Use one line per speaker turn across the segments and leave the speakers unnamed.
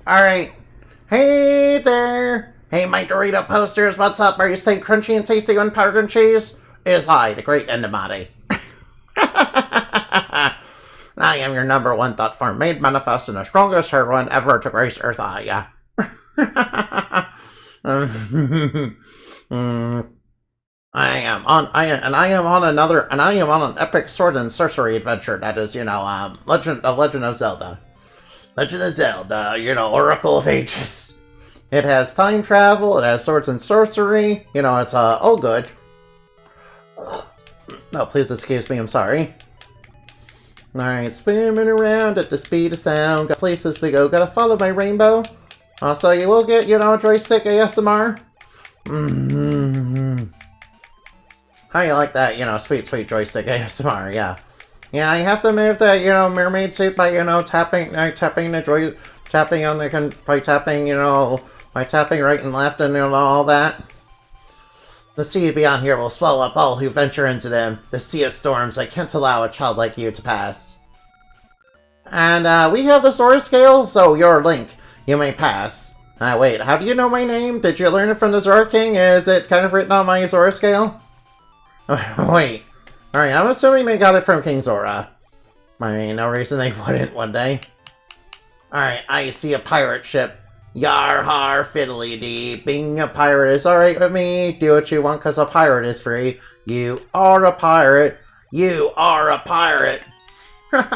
Alright. Hey there! Hey, my Dorito posters, what's up? Are you staying crunchy and tasty on powdered and cheese? It is I, the great Endemati. I am your number one thought form made manifest and the strongest heroine ever to grace Earth. Yeah. I am on an epic sword and sorcery adventure that is, Legend of Zelda. Legend of Zelda, Oracle of Ages. It has time travel, it has swords and sorcery, it's, all good. Oh, please excuse me, I'm sorry. Alright, swimming around at the speed of sound, got places to go, gotta follow my rainbow. Also, you will get, joystick ASMR. How you like that, sweet, sweet joystick ASMR, yeah. Yeah, I have to move the, mermaid suit by, tapping right and left and, all that. The sea beyond here will swallow up all who venture into them. The sea of storms, I can't allow a child like you to pass. And, we have the Zora scale, so you're Link. You may pass. Wait, how do you know my name? Did you learn it from the Zora King? Is it kind of written on my Zora scale? Wait. Alright, I'm assuming they got it from King Zora. I mean, no reason they wouldn't one day. Alright, I see a pirate ship. Yar har fiddly dee. Being a pirate is alright with me. Do what you want because a pirate is free. You are a pirate. You are a pirate. Alright,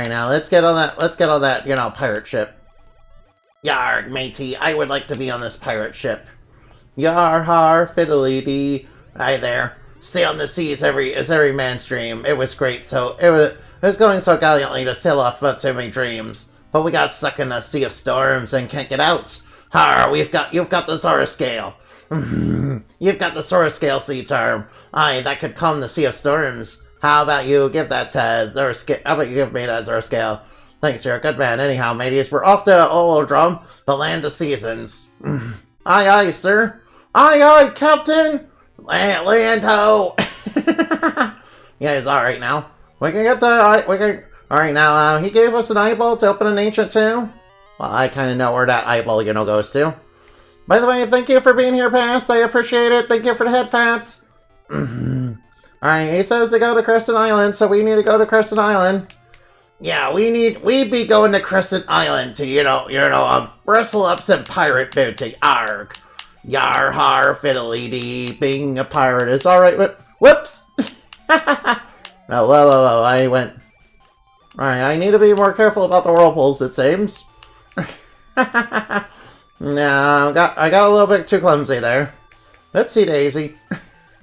now let's get on that, pirate ship. Yarg, matey, I would like to be on this pirate ship. Yar har fiddly dee. Hi there. Sail on the seas is every man's dream. It was great, so it was going so gallantly to sail off to my dreams. But we got stuck in a sea of storms and can't get out. Har, you've got the Zora scale. You've got the Zora scale sea term. Aye, that could calm the sea of storms. How about you give that to Zora scale? How about you give me that Zora scale? Thanks, you're a good man. Anyhow, mateys, we're off to Olodrum, the land of seasons. Aye, aye, sir. Aye, aye, Captain! Land ho! Yeah, he's alright now. We can get the... Alright, now, he gave us an eyeball to open an ancient tomb. Well, I kind of know where that eyeball, goes to. By the way, thank you for being here, Pass. I appreciate it. Thank you for the head pats. Alright, he says to go to Crescent Island, so we need to go to Crescent Island. Yeah, we'd be going to Crescent Island to, wrestle up some pirate booty. Arg. Yar har fiddly dee, being a pirate is alright, but whoops! Oh, whoa, I went... Alright, I need to be more careful about the whirlpools, it seems. No, I got a little bit too clumsy there. Whoopsie daisy.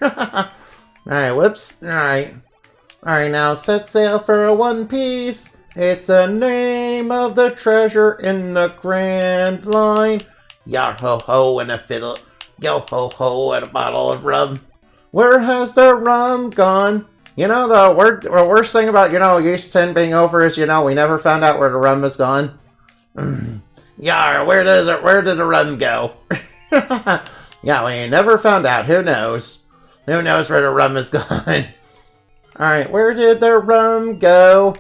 Alright, whoops. Alright. Alright, now set sail for a One Piece. It's the name of the treasure in the Grand Line. Yar ho ho and a fiddle. Yo ho ho and a bottle of rum. Where has the rum gone? The worst thing about, Yeast 10 being over is, we never found out where the rum is gone. Yar, where did the rum go? Yeah, we never found out. Who knows? Who knows where the rum is gone? Alright, where did the rum go?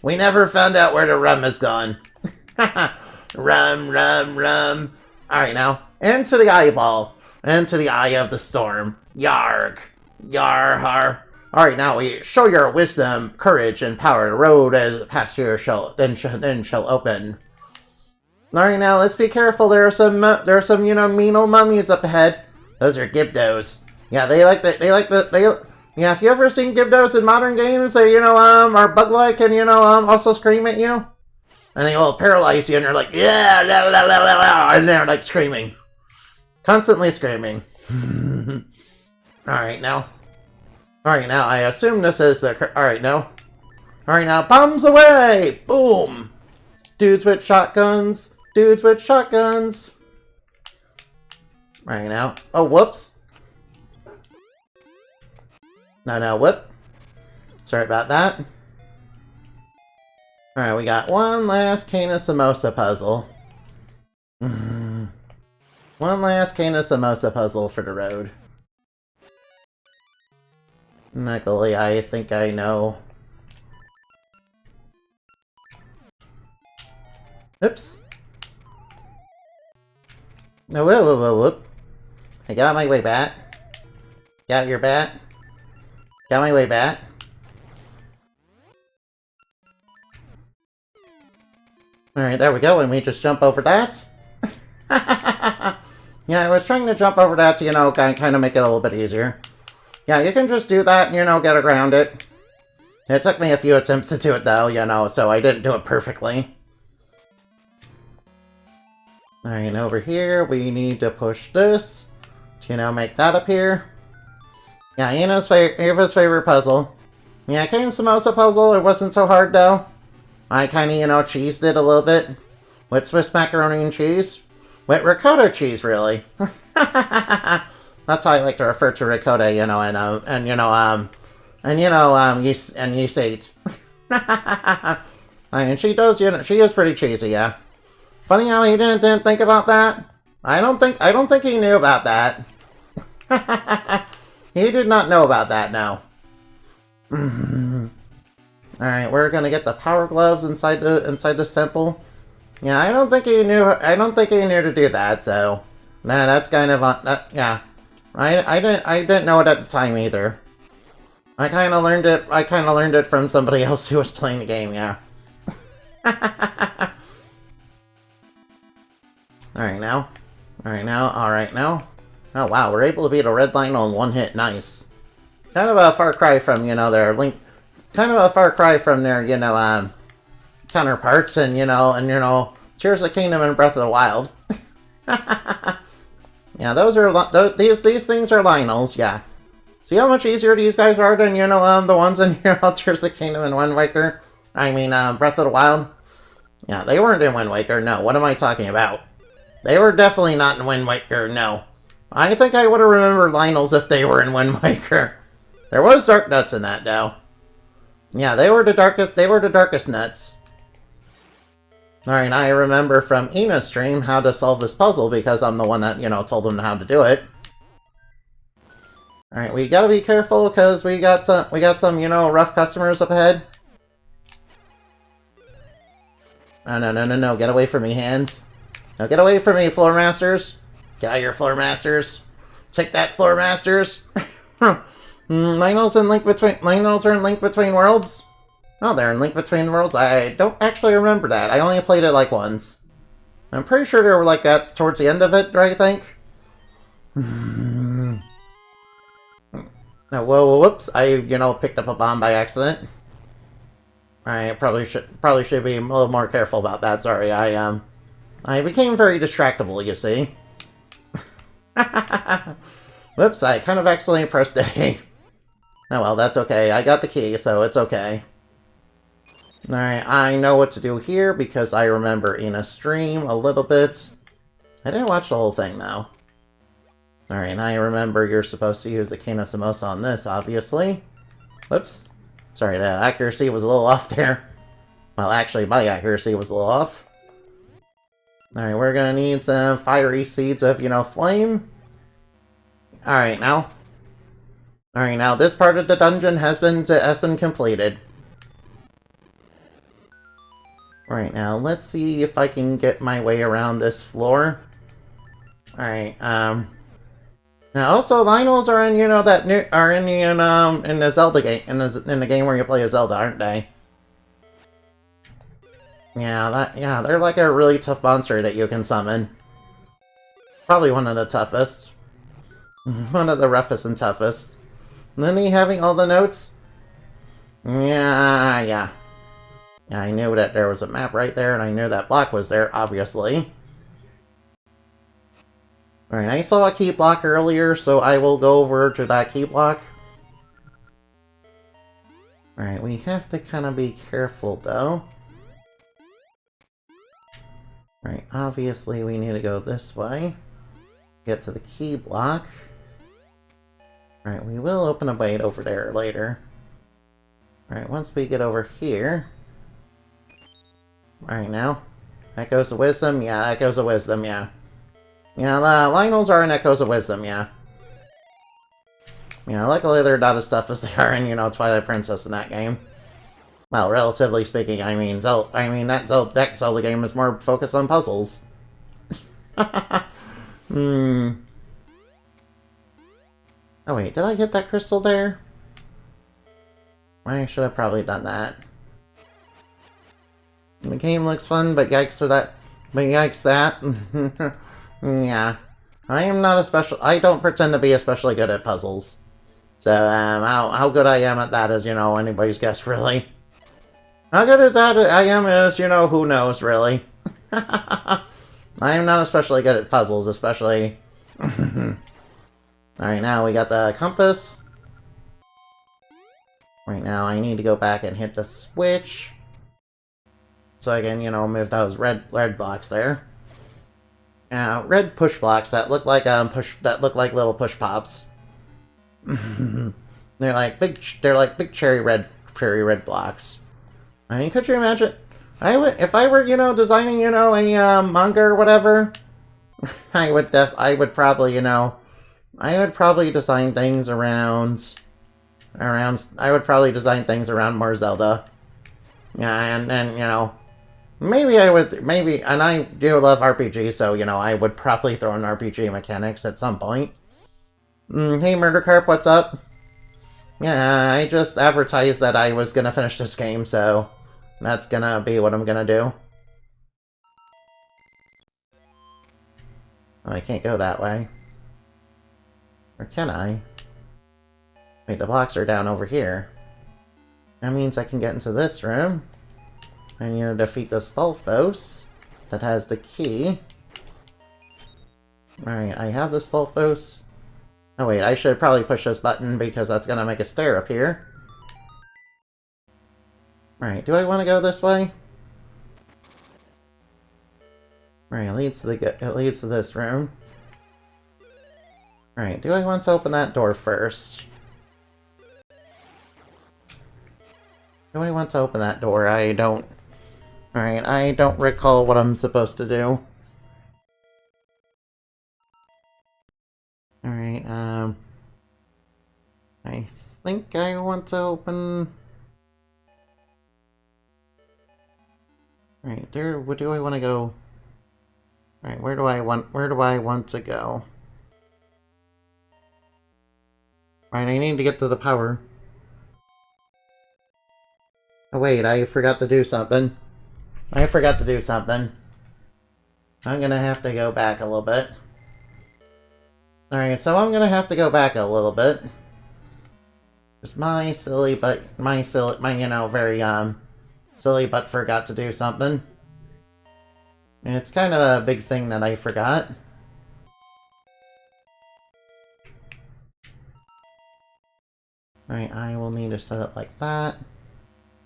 We never found out where the rum is gone. Rum. Alright, now, into the eyeball. Into the eye of the storm. Yarg. Yar har. Alright, now we show your wisdom, courage, and power. The road as past here shall open. Alright, now let's be careful. There are some mean old mummies up ahead. Those are Gibdos. Yeah, yeah, if you ever seen Gibdos in modern games, they, are bug-like and, also scream at you. And they will paralyze you and you're like, yeah, la, la, la, la, la, and they're like screaming. Constantly screaming. Alright, now, I assume this is the... Alright, now, bombs away! Boom! Dudes with shotguns. Right now. Oh, whoops. No, whoop. Sorry about that. Alright, we got one last Kana Samosa puzzle. One last Kana Samosa puzzle for the road. Luckily, I think I know Oops. No, whoa, whoa, whoa, whoop. Hey, get out of my way, bat. Get out your bat. Get out of my way, bat. Alright, there we go, and we just jump over that. Yeah, I was trying to jump over that to, you know, kind of make it a little bit easier. Yeah, you can just do that and, you know, get around it. It took me a few attempts to do it, though, you know, so I didn't do it perfectly. Alright, over here, we need to push this to, you know, make that appear. Yeah, Eva's favorite puzzle. Yeah, Cane Samosa puzzle, it wasn't so hard, though. I kind of, you know, cheesed it a little bit. With Swiss macaroni and cheese. With ricotta cheese, really. That's how I like to refer to ricotta, you know, yeast ate. I mean, she does, you know, she is pretty cheesy, yeah. Funny how he didn't think about that. I don't think he knew about that. He did not know about that, no. Alright, we're gonna get the power gloves inside the temple. Yeah, I don't think he knew to do that, so nah, that's kind of yeah. I didn't know it at the time either. I kinda learned it from somebody else who was playing the game, yeah. Alright now. Oh wow, we're able to beat a red line on one hit, nice. Kind of a far cry from, you know, their you know, counterparts and, you know, Tears of the Kingdom and Breath of the Wild. Yeah, these things are Lionels, yeah. See how much easier these guys are than, you know, the ones in, you know, Tears of the Kingdom and Wind Waker? I mean, Breath of the Wild? Yeah, they weren't in Wind Waker, no, what am I talking about? They were definitely not in Wind Waker, no. I think I would have remembered Lionels if they were in Wind Waker. There was Dark Nuts in that, though. Yeah, they were the darkest nuts. Alright, I remember from Ina's stream how to solve this puzzle because I'm the one that, you know, told him how to do it. Alright, we gotta be careful because we got some, you know, rough customers up ahead. Oh, no, get away from me, hands. No, get away from me, Floor Masters. Get out of your Floor Masters. Take that, Floor Masters. Lionels are in Link Between Worlds? Oh, they're in Link Between Worlds? I don't actually remember that. I only played it like once. I'm pretty sure they were like that towards the end of it, I think. Oh, whoa, whoops. I, you know, picked up a bomb by accident. I probably should be a little more careful about that. Sorry, I became very distractible, you see. Whoops, I kind of accidentally pressed A. Oh well, that's okay. I got the key, so it's okay. Alright, I know what to do here because I remember in a stream a little bit. I didn't watch the whole thing, though. Alright, I remember you're supposed to use the Cane of Samosa on this, obviously. Whoops. Sorry, the accuracy was a little off there. Well, actually, my accuracy was a little off. Alright, we're gonna need some fiery seeds of, you know, flame. Alright, now. Alright, now this part of the dungeon has been completed. Alright, now let's see if I can get my way around this floor. Alright, now also Lionels are in, you know, in the Zelda game, in the game where you play as Zelda, aren't they? Yeah, they're like a really tough monster that you can summon. Probably one of the toughest. One of the roughest and toughest. Then he having all the notes? Yeah, I knew that there was a map right there, and I knew that block was there, obviously. Alright, I saw a key block earlier, so I will go over to that key block. Alright, we have to kind of be careful, though. Right, obviously we need to go this way. Get to the key block. Right, we will open a way over there later. Right, once we get over here... Right now. Echoes of Wisdom? Yeah, Echoes of Wisdom, yeah. Yeah, the Lionels are in Echoes of Wisdom, yeah. Yeah, luckily they're not as tough as they are in, you know, Twilight Princess in that game. Well, relatively speaking, I mean, that Zelda game is more focused on puzzles. Hmm. Oh wait, did I hit that crystal there? I should have probably done that. The game looks fun, but yikes for that. But yikes that. Yeah. I am not I don't pretend to be especially good at puzzles. So, how good I am at that is, anybody's guess, really. How good at that I am is, who knows, really. I am not especially good at puzzles, especially... Alright, now we got the compass. Right now, I need to go back and hit the switch. So I can, move those red blocks there. Red push blocks that look like little push pops. They're like big cherry red blocks. I mean, could you imagine? If I were, designing, a manga or whatever, I would probably design things around more Zelda. Yeah, and then, maybe, and I do love RPGs, so, I would probably throw in RPG mechanics at some point. Hey, Murder Carp, what's up? Yeah, I just advertised that I was gonna finish this game, so that's gonna be what I'm gonna do. Oh, I can't go that way. Or can I? Wait, the blocks are down over here. That means I can get into this room. And, defeat the Stolfos that has the key. Alright, I have the Stolfos. Oh wait, I should probably push this button because that's gonna make a stair appear. Alright, do I want to go this way? Alright, it leads to this room. Alright, do I want to open that door first? Do I want to open that door? I don't... Alright, I don't recall what I'm supposed to do. Alright, I think I want to open... Alright, where do I want to go? Alright, where do I want to go? Alright, I need to get to the power. Oh wait, I forgot to do something. I'm gonna have to go back a little bit. Alright, so I'm gonna have to go back a little bit. Just my silly butt forgot to do something. And it's kind of a big thing that I forgot. Alright, I will need to set it like that.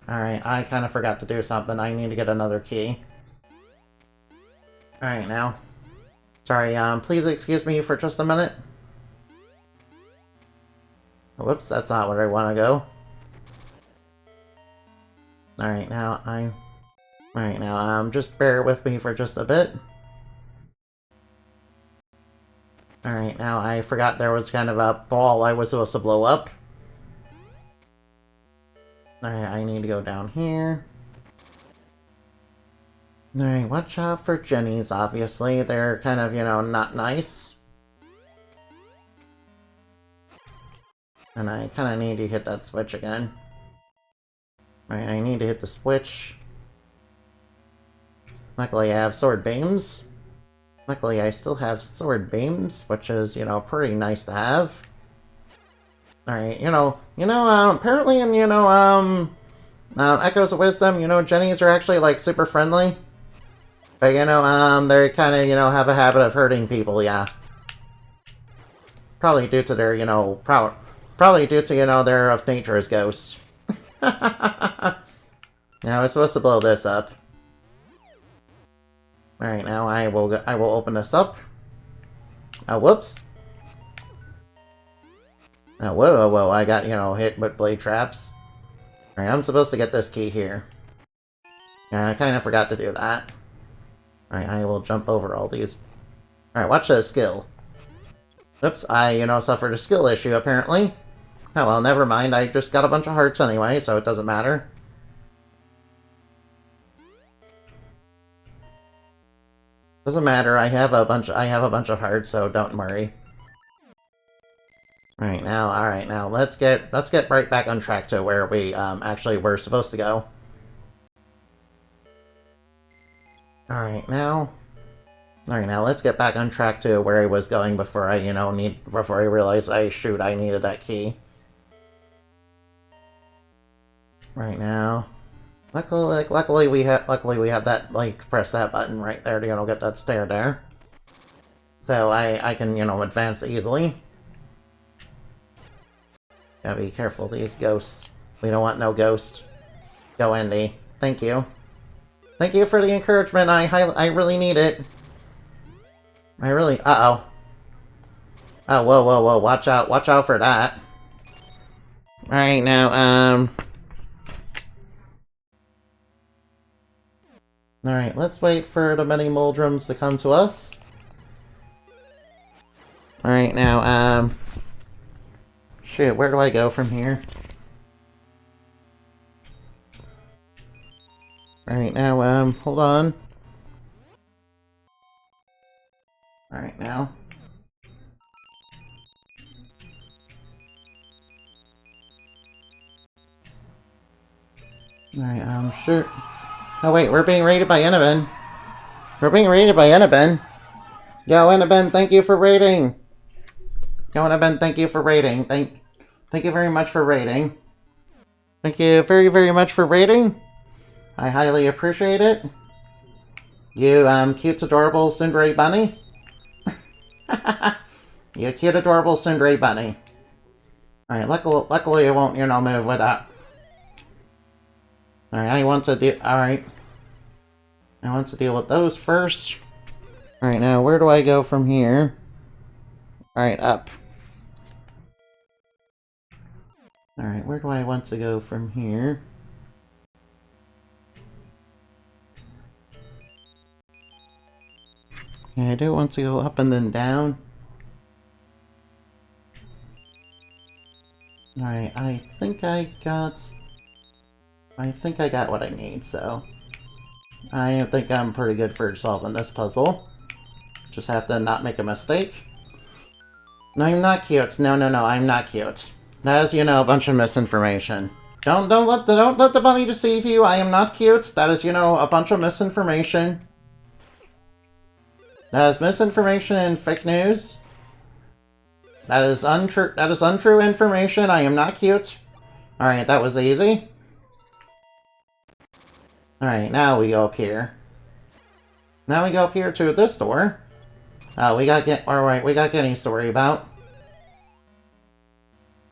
Alright, I kind of forgot to do something. I need to get another key. Alright, now. Sorry, please excuse me for just a minute. Whoops, that's not where I want to go. Alright, now, just bear with me for just a bit. Alright, now I forgot there was kind of a ball I was supposed to blow up. Alright, I need to go down here. Alright, watch out for Jennies, obviously. They're kind of, not nice. And I kind of need to hit that switch again. Alright, I need to hit the switch. Luckily, I have sword beams. Luckily, I still have sword beams, which is, pretty nice to have. Alright, apparently in, Echoes of Wisdom, Jennies are actually, like, super friendly. But, they kind of, have a habit of hurting people, yeah. Probably due to their, probably due to, their of nature as ghosts. Now, I was supposed to blow this up. Alright, now I will open this up. Oh, whoops. Oh, whoa, I got, hit with blade traps. Alright, I'm supposed to get this key here. Yeah, I kind of forgot to do that. Alright, I will jump over all these. Alright, watch the skill. Oops, I, suffered a skill issue, apparently. Oh, well, never mind. I just got a bunch of hearts anyway, so it doesn't matter. Doesn't matter, I have a bunch of hearts, so don't worry. Alright now, let's get right back on track to where we actually were supposed to go. Alright now, let's get back on track to where I was going before I, before I realized I needed that key. Right now. Luckily we have that, like, press that button right there to, get that stair there. So I can, advance easily. Gotta be careful, these ghosts. We don't want no ghost. Go, Indy. Thank you. Thank you for the encouragement, I really need it. I really... Uh-oh. Oh, whoa, watch out for that. Right now, Alright, let's wait for the many Moldrums to come to us. Alright, now, Shit, where do I go from here? Alright, now, hold on. Alright, now. Alright, sure. Oh wait, we're being raided by Eneban. We're being raided by Eneban. Yo, Eneban, thank you for raiding. Yo, Eneban, thank you for raiding. Thank you very much for raiding. Thank you very, very much for raiding. I highly appreciate it. You, cute, adorable Cinderay bunny. You cute, adorable Cinderay bunny. Alright, luckily it won't, move with that. Alright, I want to deal with those first. Alright, now where do I go from here? Alright, up. Alright, where do I want to go from here? Yeah, I do want to go up and then down. Alright, I think I got what I need, so... I think I'm pretty good for solving this puzzle. Just have to not make a mistake. I'm not cute. No, I'm not cute. That is, a bunch of misinformation. Don't let the bunny deceive you. I am not cute. That is, a bunch of misinformation. That is misinformation and fake news. That is untrue information. I am not cute. Alright, that was easy. Alright, now we go up here. Now we go up here to this door. We got Getty's story about.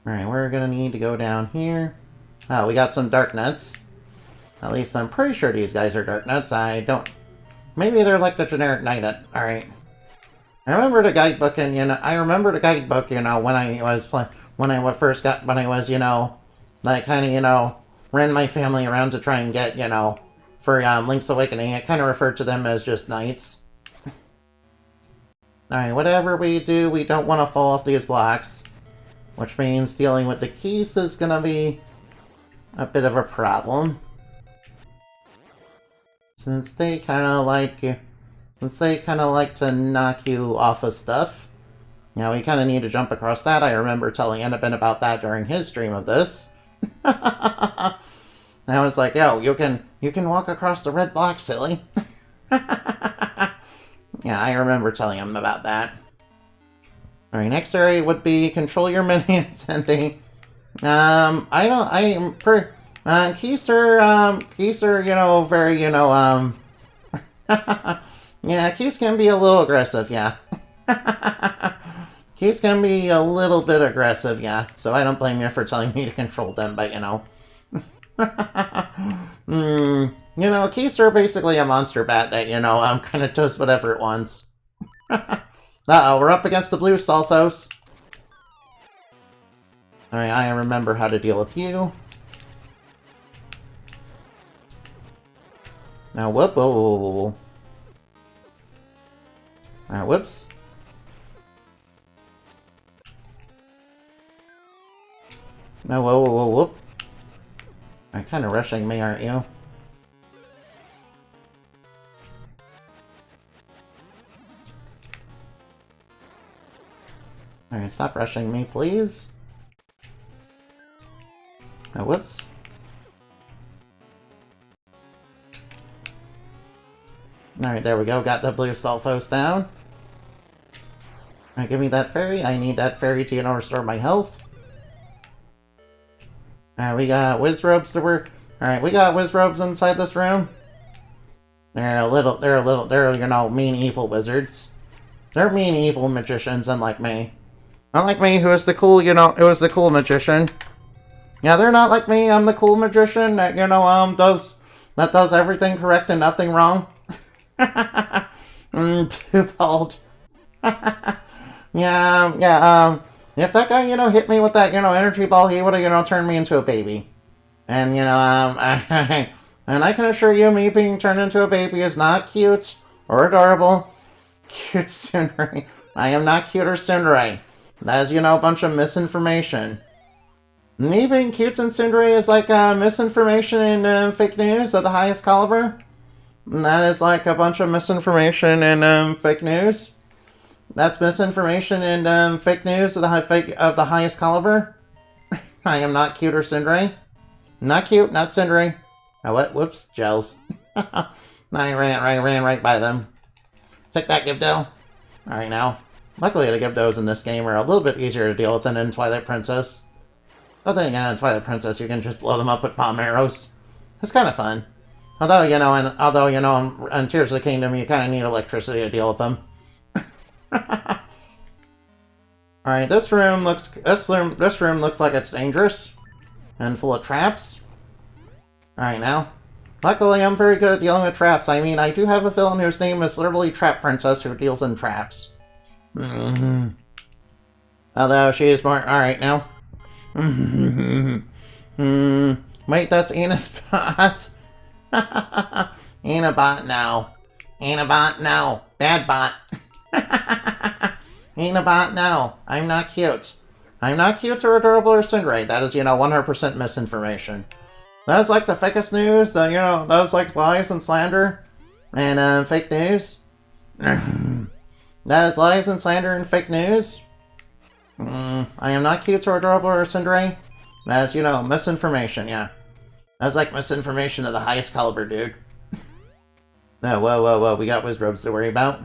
Alright, we're gonna need to go down here. We got some dark nuts. At least I'm pretty sure these guys are dark nuts. Maybe they're like the generic night nut. Alright. I remember the guidebook, and, when I ran my family around to try and get, for, Link's Awakening, it kind of referred to them as just knights. Alright, whatever we do, we don't want to fall off these blocks. Which means dealing with the keys is gonna be a bit of a problem. Since they kind of like to knock you off of stuff. Now we kind of need to jump across that. I remember telling Eneban about that during his stream of this. I was like, yo, you can walk across the red block, silly. Yeah, I remember telling him about that. Alright, next area would be control your minions, Andy. Keister, very, yeah, Keys can be a little aggressive, yeah. Keys can be a little bit aggressive, yeah. So I don't blame you for telling me to control them, but, Keys are basically a monster bat that, kind of does whatever it wants. Uh-oh, we're up against the blue Stalfos. Alright, I remember how to deal with you. Now, whoa. Alright, whoops. No, whoa. You're kind of rushing me, aren't you? Alright, stop rushing me, please. Oh, whoops. Alright, there we go. Got the blue Stalfos down. Alright, give me that fairy. I need that fairy to, restore my health. Alright, we got Wizrobes to work. Alright, we got Wizrobes inside this room. They're, mean, evil wizards. They're mean, evil magicians, unlike me. Not like me, who is the cool, who is the cool magician. Yeah, they're not like me. I'm the cool magician that, does everything correct and nothing wrong. Too bald. Yeah, if that guy, hit me with that, energy ball, he would've, turned me into a baby. And, and I can assure you, me being turned into a baby is not cute or adorable. Cute tsundere. I am not cute or tsundere. That is, a bunch of misinformation. Me being cute and tsundere is like misinformation and fake news of the highest caliber. And that is like a bunch of misinformation and fake news. That's misinformation and fake news of the highest caliber. I am not cute or tsundere. Not cute, not tsundere. Oh, what? Whoops, gels. I ran right by them. Take that, Gibdo. Alright, now. Luckily, the Gibdos in this game are a little bit easier to deal with than in Twilight Princess. But then again, in Twilight Princess, you can just blow them up with bomb arrows. It's kind of fun. Although, in Tears of the Kingdom, you kind of need electricity to deal with them. Alright, this room looks like it's dangerous. And full of traps. Alright, now. Luckily, I'm very good at dealing with traps. I mean, I do have a villain whose name is literally Trap Princess who deals in traps. Although, she is more... Alright, now. Wait, that's Enabot. Enabot now. Enabot now. Bad bot. Enabot now. I'm not cute. I'm not cute or adorable or tsundere. That is, 100% misinformation. That is like the fakest news, that is like lies and slander and fake news. That is lies and slander and fake news. I am not cute or adorable or tsundere. That is, misinformation, yeah. That's like misinformation of the highest caliber, dude. No, whoa, we got Wizrobes to worry about.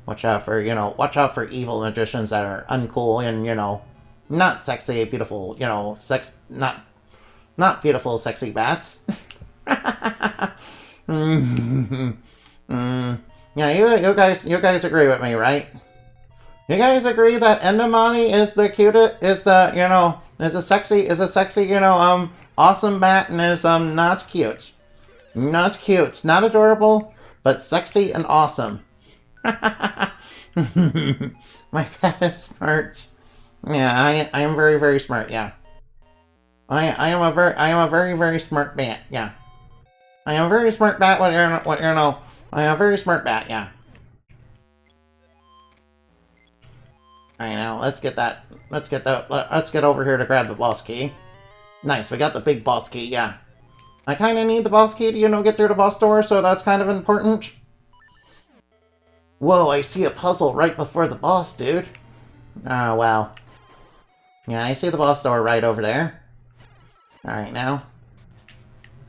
Watch out for, evil magicians that are uncool and, not sexy, beautiful, not beautiful, sexy bats. Yeah, you guys agree with me, right? You guys agree that Endemoni is the cutest, is a sexy, awesome bat and is, not cute. Not cute, not adorable, but sexy and awesome. My bat is smart. Yeah, I am very, very smart, yeah. I am a very, very smart bat, yeah. I am a very smart bat, I am a very smart bat, yeah. Alright, now, let's get over here to grab the boss key. Nice, we got the big boss key, yeah. I kinda need the boss key to, get through the boss door, so that's kind of important. Whoa, I see a puzzle right before the boss, dude. Oh, wow. Yeah, I see the boss door right over there. Alright, now.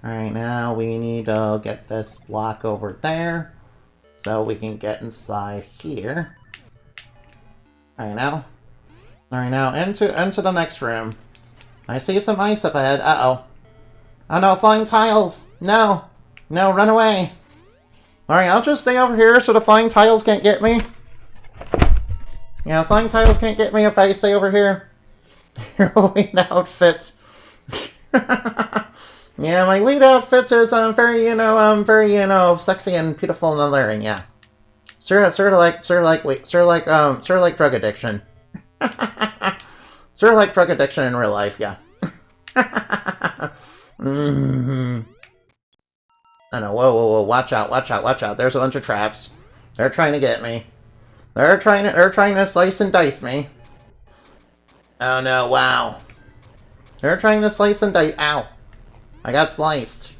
Alright, now we need to get this block over there. So we can get inside here. Alright, now. Alright, now, into the next room. I see some ice up ahead. Uh-oh. Oh no, flying tiles! No! No, run away! Alright, I'll just stay over here so the flying tiles can't get me. Yeah, flying tiles can't get me if I stay over here. Halloween outfit. Yeah, my weed outfit is very, very, sexy and beautiful and alluring, yeah. Sort of like drug addiction. Sort of like drug addiction in real life, yeah. I know, whoa, watch out, there's a bunch of traps. They're trying to get me. They're trying to slice and dice me. Oh no, wow. They're trying to slice and dice. Ow. I got sliced.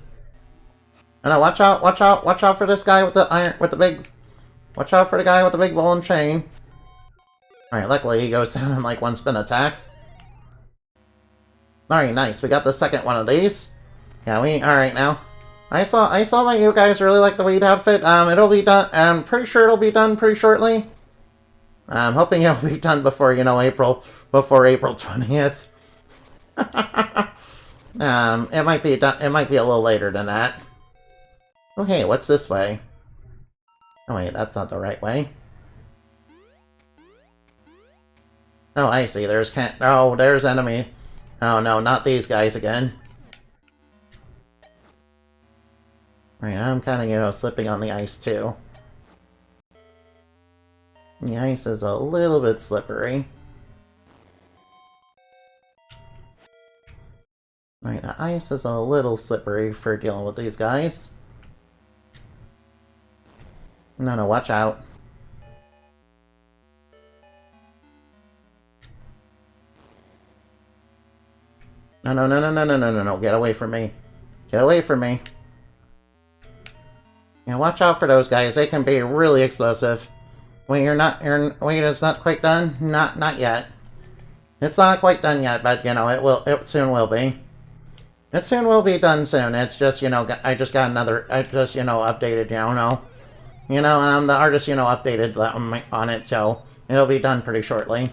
Oh no, watch out for this guy with the big... Watch out for the guy with the big ball and chain. Alright, luckily he goes down in like one spin attack. Alright, nice. We got the second one of these. Yeah, alright now. I saw that you guys really like the weed outfit. It'll be done. I'm pretty sure it'll be done pretty shortly. I'm hoping it'll be done before, you know, April 20th. It might be done. It might be a little later than that. Okay, what's this way? Oh wait, that's not the right way. Oh, I see. There's there's enemy. Oh no, not these guys again. Right, I'm kind of, you know, slipping on the ice too. The ice is a little bit slippery. Right, the ice is a little slippery for dealing with these guys. No, watch out. No, get away from me. Get away from me. Yeah, watch out for those guys. They can be really explosive. Wait, wait, it's not quite done? Not yet. It's not quite done yet, but, you know, it soon will be. It soon will be done soon. It's just, you know, I just, you know, updated, the artist, you know, updated on it, so it'll be done pretty shortly.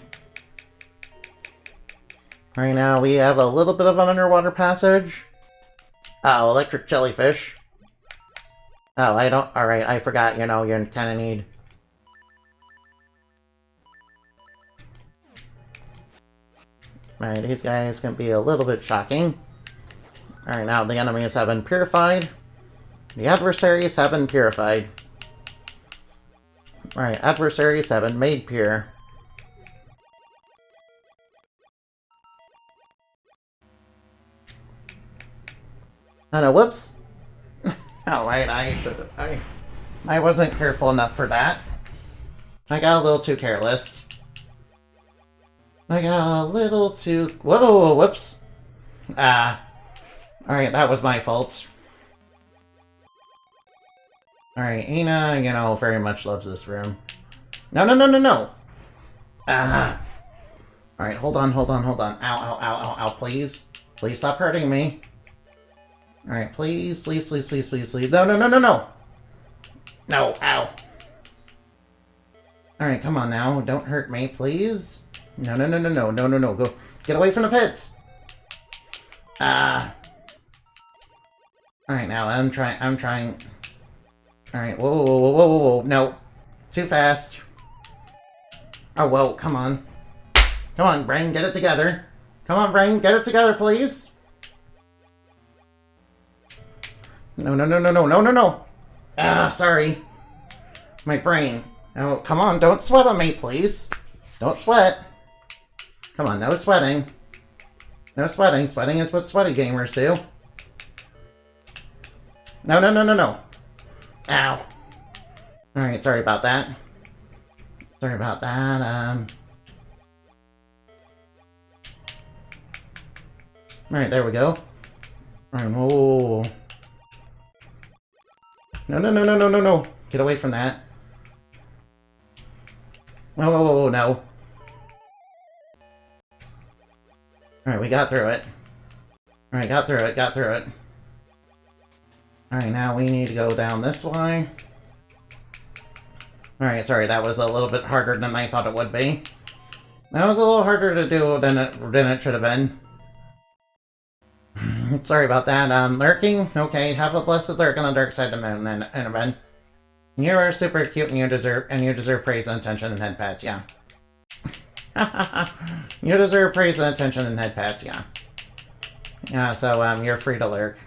Right now, we have a little bit of an underwater passage. Oh, electric jellyfish. Oh, alright, I forgot, you know, you kind of need... Alright, these guys can be a little bit shocking. Alright, now the enemies have been purified. The adversaries have been purified. Alright, adversaries have been made pure. Oh no, whoops! Alright, I wasn't careful enough for that. I got a little too careless. I got a little too... Whoa, whoops! Alright, that was my fault. Alright, Ina, you know, very much loves this room. No! Alright, hold on. Ow, please. Please stop hurting me. Alright, please. No! No, ow. Alright, come on now. Don't hurt me, please. No. Go. Get away from the pits. Alright, now I'm trying. Alright, whoa. No. Too fast. Oh, whoa, come on. Come on, brain, get it together. Come on, brain, get it together, please. No. Sorry. My brain. Oh, come on, don't sweat on me, please. Don't sweat. Come on, no sweating. No sweating. Sweating is what sweaty gamers do. No. Ow. Alright, sorry about that. Alright, there we go. Alright, whoa. No. Get away from that. Whoa, no. Alright, we got through it. Alright, got through it. Alright, now we need to go down this way. Alright, sorry, that was a little bit harder than I thought it would be. That was a little harder to do than it should have been. Sorry about that. Lurking? Okay, have a blessed lurk on the dark side of the moon, Enderman. You are super cute and you deserve praise and attention and head pats, yeah. You deserve praise and attention and head pats, yeah. Yeah, so, you're free to lurk.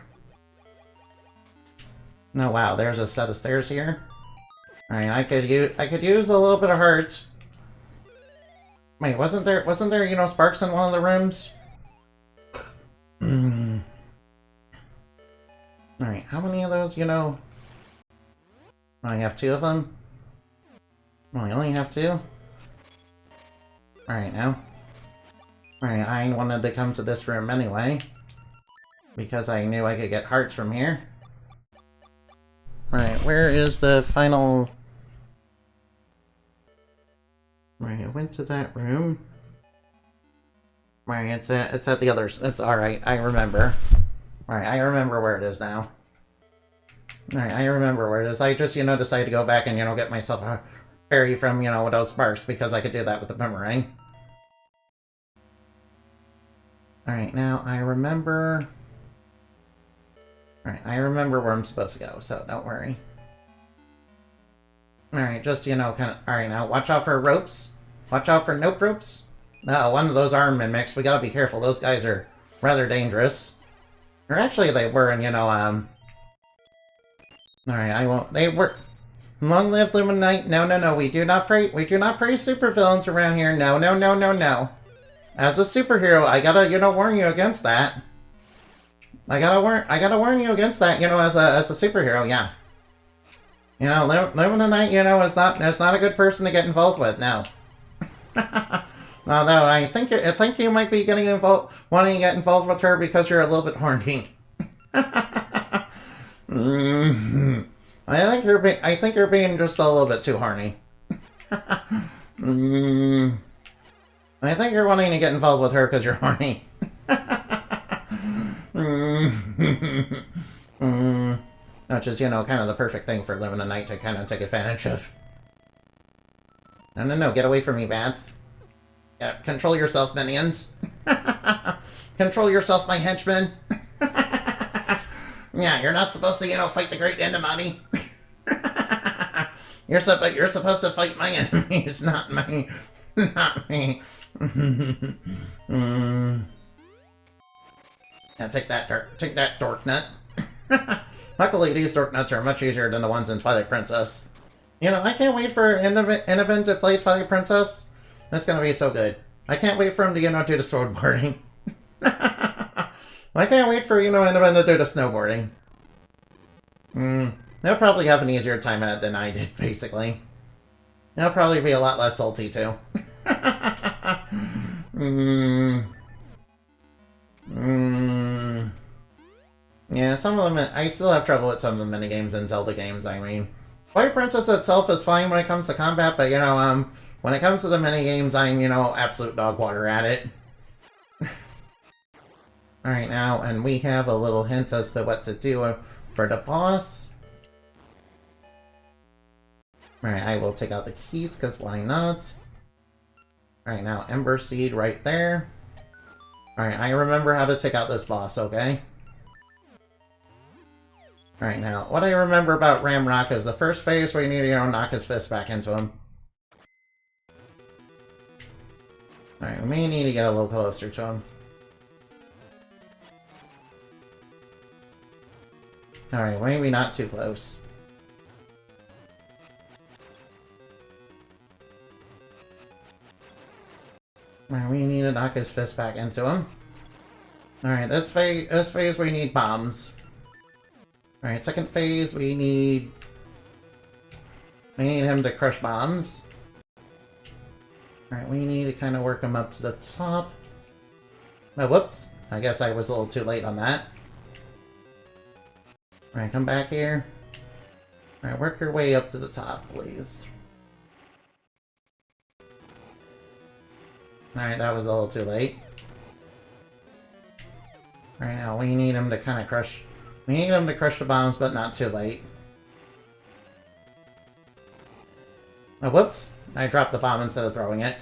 No, wow, there's a set of stairs here. Alright, I could use a little bit of heart. Wait, wasn't there, you know, sparks in one of the rooms? Alright, how many of those, you know? I have 2 of them? I only have 2? Alright, now. Alright, I wanted to come to this room anyway. Because I knew I could get hearts from here. Alright, where is the final... Right, went to that room. Right, it's at the others. It's alright, I remember. Alright, I remember where it is now. Alright, I remember where it is. I just, decided to go back and, get myself a fairy from, those sparks, because I could do that with the boomerang. Alright, now I remember... Alright, I remember where I'm supposed to go, so don't worry. Alright, just, kind of... Alright, now watch out for ropes. Watch out for nope ropes. No, one of those are mimics. We gotta be careful. Those guys are rather dangerous. Or actually, they were, and, Alright, I won't... They were... Long live Luminite. No, no, no. We do not praise supervillains around here. No, no, no, no, no. As a superhero, I gotta, warn you against that. I gotta warn you against that, as a superhero, yeah. Luminite, is not a good person to get involved with, no. Although I think you might be wanting to get involved with her because you're a little bit horny. I think you're being just a little bit too horny. I think you're wanting to get involved with her because you're horny. Which is, kind of the perfect thing for living a night to kind of take advantage of. No, no, no, get away from me, bats. Yeah, control yourself, minions. Control yourself, my henchmen. Yeah, you're not supposed to, fight the great Endermani. You're supposed to fight my enemies, not me. Not me. Yeah, take that, dork nut. Luckily, these dork nuts are much easier than the ones in Twilight Princess. I can't wait for Innovan to play Twilight Princess. That's gonna be so good. I can't wait for him to, do the snowboarding. I can't wait for, Innovan to do the snowboarding. They'll probably have an easier time at it than I did, basically. They'll probably be a lot less salty, too. Yeah, some of them, I still have trouble with some of the minigames in Zelda games, I mean. Twilight Princess itself is fine when it comes to combat, but, when it comes to the minigames, I'm, absolute dog water at it. Alright, now, and we have a little hint as to what to do for the boss. Alright, I will take out the keys, because why not? Alright, now, Ember Seed right there. Alright, I remember how to take out this boss, okay? Alright, now, what I remember about Ramrock is the first phase where you need to, knock his fist back into him. Alright, we may need to get a little closer to him. Alright, maybe not too close. Alright, we need to knock his fist back into him. Alright, this phase we need bombs. Alright, second phase we need him to crush bombs. Alright, we need to kind of work him up to the top. Oh, whoops. I guess I was a little too late on that. Alright, come back here. Alright, work your way up to the top, please. Alright, that was a little too late. Alright, now we need him to kind of crush... We need him to crush the bombs, but not too late. Oh, whoops. I dropped the bomb instead of throwing it.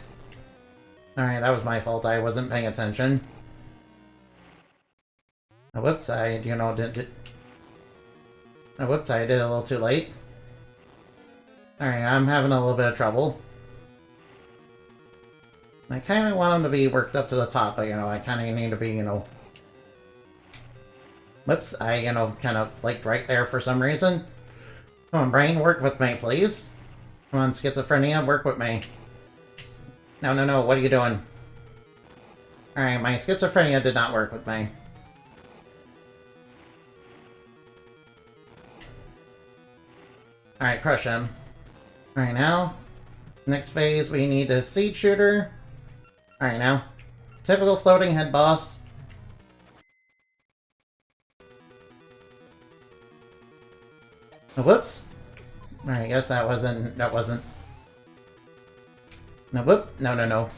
Alright, that was my fault. I wasn't paying attention. Oh, whoops, I did a little too late. Alright, I'm having a little bit of trouble. I kind of want him to be worked up to the top, but, I kind of need to be, Whoops, I, kind of flaked right there for some reason. Come on, brain, work with me, please. Come on, schizophrenia, work with me. No, no, no, what are you doing? Alright, my schizophrenia did not work with me. Alright, crush him. Alright, now, next phase, we need a seed shooter. Alright, now, typical floating head boss. Oh, whoops. Alright, I guess that wasn't... No, whoop. No, no, no.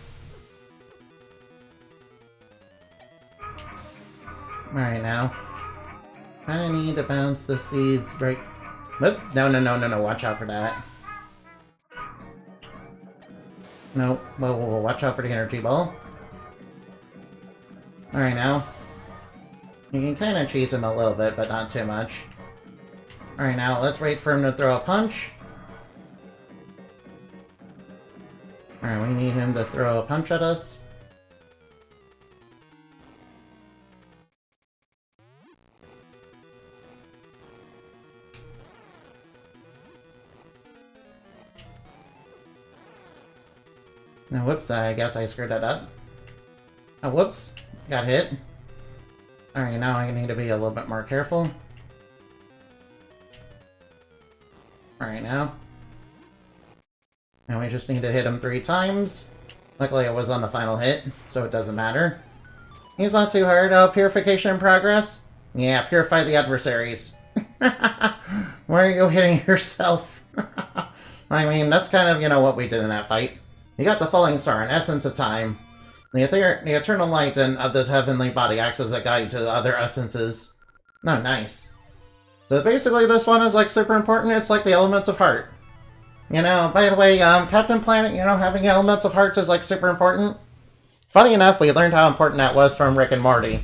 Alright, now. Kinda need to bounce the seeds right... Whoop. No, no, no, no, no. Watch out for that. No. Whoa, whoa, whoa. Watch out for the energy ball. Alright, now. You can kind of cheese him a little bit, but not too much. Alright, now let's wait for him to throw a punch. Alright, we need him to throw a punch at us. Now, whoops, I guess I screwed that up. Oh, whoops. Got hit. Alright, now I need to be a little bit more careful. Alright, now. And we just need to hit him 3 times. Luckily, it was on the final hit, so it doesn't matter. He's not too hard. Oh, purification in progress? Yeah, purify the adversaries. Why are you hitting yourself? I mean, that's kind of, you know, what we did in that fight. You got the falling star, an essence of time. The eternal light of this heavenly body acts as a guide to the other essences. Oh, nice. So basically this one is like super important. It's like the elements of heart. You know, by the way, Captain Planet, you know, having elements of heart is like super important. Funny enough, we learned how important that was from Rick and Morty.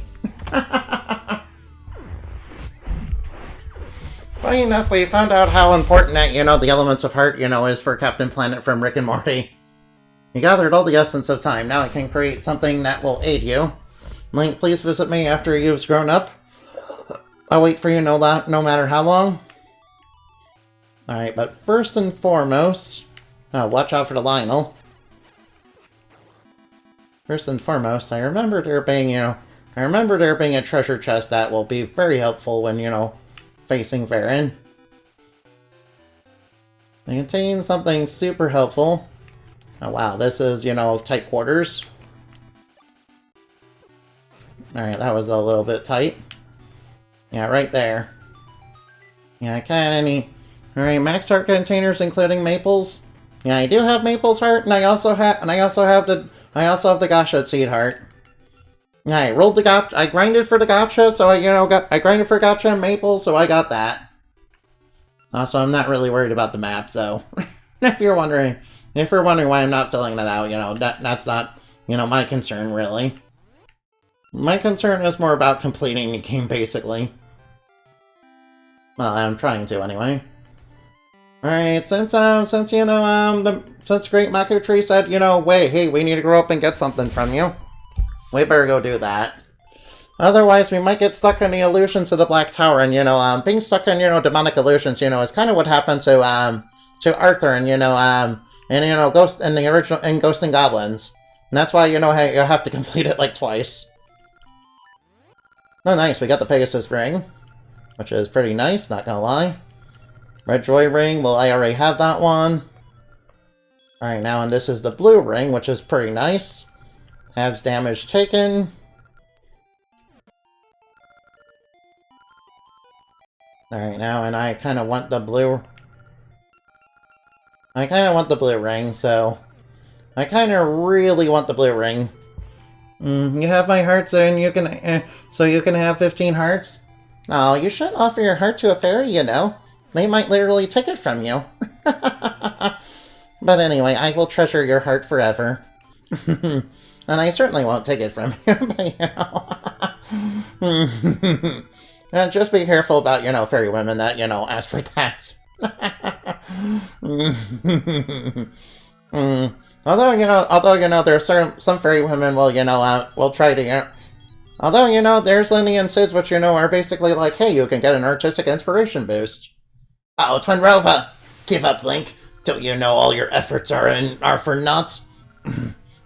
Funny enough, we found out how important that, you know, the elements of heart, you know, is for Captain Planet from Rick and Morty. You gathered all the essence of time. Now I can create something that will aid you. Link, please visit me after you've grown up. I'll wait for you no matter how long. Alright, but first and foremost... watch out for the Lionel. First and foremost, I remember there being, a treasure chest that will be very helpful when, you know, facing Veran. It contains something super helpful. Oh wow, this is, you know, tight quarters. Alright, that was a little bit tight. Yeah, right there. Yeah, I kinda need... Alright, max heart containers including maples. Yeah, I do have maples heart, and I also have the gacha seed heart. Yeah, I grinded for the gacha, so I grinded for gacha and maple, so I got that. Also, I'm not really worried about the map, so if you're wondering why I'm not filling that out, you know, that's not, you know, my concern, really. My concern is more about completing the game, basically. Well, I'm trying to, anyway. Alright, since Great Mako Tree said, you know, wait, hey, we need to grow up and get something from you. We better go do that. Otherwise, we might get stuck in the illusions of the Black Tower, and, you know, being stuck in, you know, demonic illusions, you know, is kind of what happened to Arthur and, you know, Ghost in the original, and Ghost and Goblins. And that's why, you know, hey, you have to complete it, like, twice. Oh, nice, we got the Pegasus ring, which is pretty nice, not gonna lie. Red Joy ring, well, I already have that one. Alright, now, and this is the blue ring, which is pretty nice. Halves damage taken. Alright, now, and I kind of want the blue... ring, so... I kind of really want the blue ring. You have my hearts, and you can... so you can have 15 hearts? Oh, you shouldn't offer your heart to a fairy, you know. They might literally take it from you. But anyway, I will treasure your heart forever. And I certainly won't take it from you, but you know... just be careful about, you know, fairy women that, you know, ask for that. Although, you know, there are some fairy women will, you know, will try to, you know... Although, you know, there's Lindy and Sid's, which, you know, are basically like, hey, you can get an artistic inspiration boost. Oh, Twin Rova! Give up, Link. Don't you know all your efforts are for naught?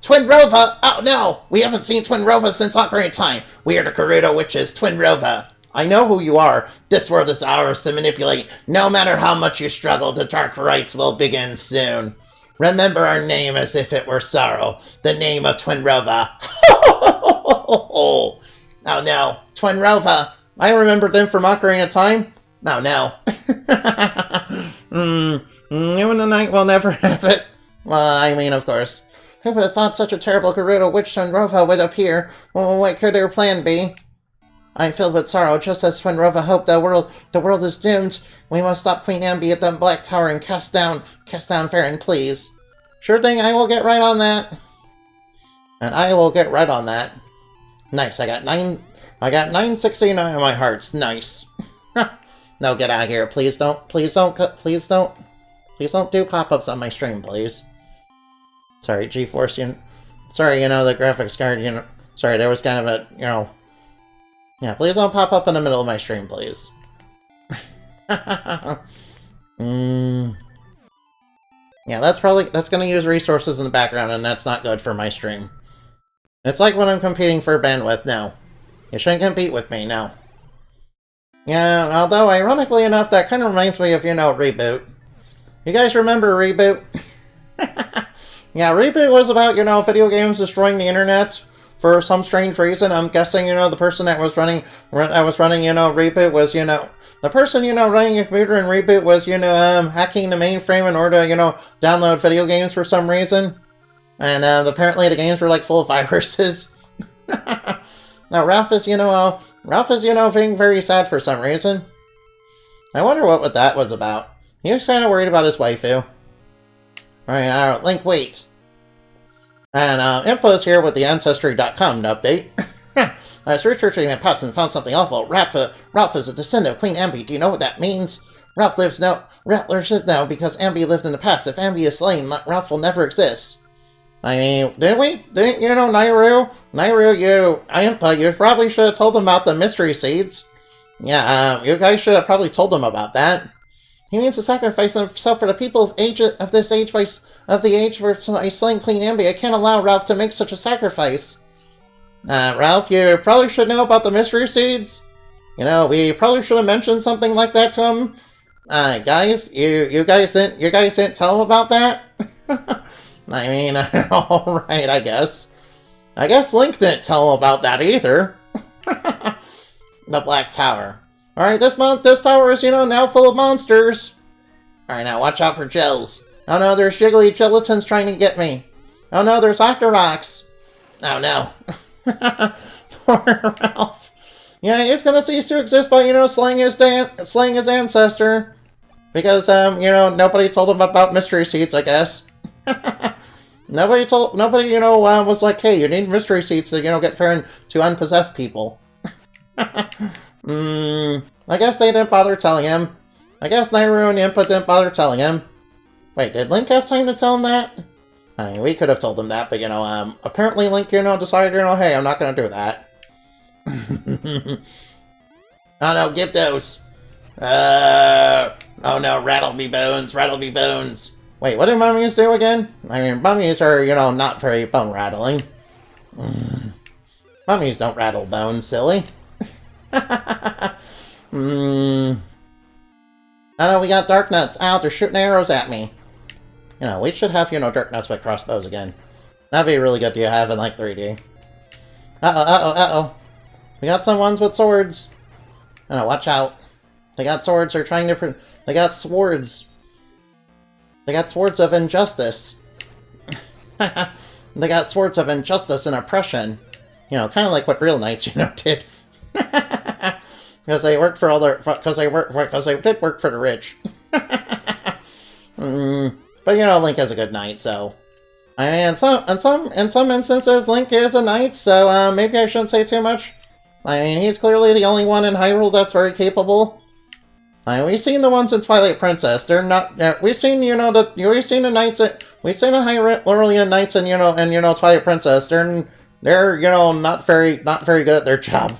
Twin Rova! Oh, no! We haven't seen Twin Rova since Ocarina of Time. We are the Gerudo Witches, Twin Rova. I know who you are. This world is ours to manipulate. No matter how much you struggle, the dark rites will begin soon. Remember our name as if it were sorrow. The name of Twin Rova. Oh no, Twin Rova. I remember them from Ocarina of Time. Oh no. You and the night will never have it. Well, I mean, of course. Who would have thought such a terrible Gerudo witch turned Rova would appear? Well, what could their plan be? I'm filled with sorrow, just as when Rova hoped the world is doomed. We must stop Queen Ambi at the Black Tower and cast down Veran, please. Sure thing, I will get right on that. And I will get right on that. Nice, I got 969 on my hearts. Nice. No, get out of here. Please don't do pop-ups on my stream, please. Sorry, GeForce, sorry, the graphics card, sorry, there was kind of a, yeah, please don't pop up in the middle of my stream, please. Yeah, that's gonna use resources in the background, and that's not good for my stream. It's like when I'm competing for bandwidth. No. You shouldn't compete with me, no. Yeah, although, ironically enough, that kind of reminds me of, Reboot. You guys remember Reboot? Yeah, Reboot was about, video games destroying the internet for some strange reason. I'm guessing, the person that was running, Reboot was, the person, running a computer in Reboot was, hacking the mainframe in order to, download video games for some reason. And, apparently the games were, like, full of viruses. Now, Ralph is, being very sad for some reason. I wonder what that was about. He was kind of worried about his waifu. Alright, Link, wait. And, Impo's here with the Ancestry.com update. I was researching that past and found something awful. Ralph is a descendant of Queen Ambi. Do you know what that means? Ralph lives now because Ambi lived in the past. If Ambi is slain, Ralph will never exist. I mean, didn't Nairu, Impa, you probably should have told him about the mystery seeds. Yeah, you guys should have probably told him about that. He means to sacrifice himself for the people of this age for slaying Queen Ambi. I can't allow Ralph to make such a sacrifice. Ralph, you probably should know about the mystery seeds. We probably should have mentioned something like that to him. Guys, you guys didn't tell him about that? I mean, alright, I guess. I guess Link didn't tell him about that either. The Black Tower. Alright, this tower is, now full of monsters. Alright, now watch out for gels. Oh no, there's jiggly gelatins trying to get me. Oh no, there's Octoroks. Oh no. Poor Ralph. Yeah, he's gonna cease to exist by, slaying his ancestor. Because, nobody told him about mystery seeds, I guess. Nobody, was like, hey, you need mystery seeds to, get Veran to unpossess people. I guess they didn't bother telling him. I guess Nairu and Impa didn't bother telling him. Wait, did Link have time to tell him that? I mean, we could have told him that, but, apparently Link, decided, hey, I'm not gonna do that. Oh no, Gyptos! Oh no, rattle me bones, rattle me bones! Wait, what do mummies do again? I mean, mummies are, not very bone-rattling. Mummies don't rattle bones, silly. Oh no, we got Dark Nuts. Ow, they're shooting arrows at me. We should have, Dark Nuts with crossbows again. That'd be really good to have in, like, 3D. Uh-oh. We got some ones with swords. Oh, watch out. They got swords, they're trying to... They got swords. They got swords of injustice. They got swords of injustice and oppression. Kind of like what real knights, did. Because they worked for all their... Because they did work for the rich. But, Link is a good knight, so... And in some instances, Link is a knight, so maybe I shouldn't say too much. I mean, he's clearly the only one in Hyrule that's very capable. We've seen the ones in Twilight Princess. They're not. We've seen, we've seen the knights. We've seen the Hyrulean knights, and Twilight Princess. They're not very good at their job.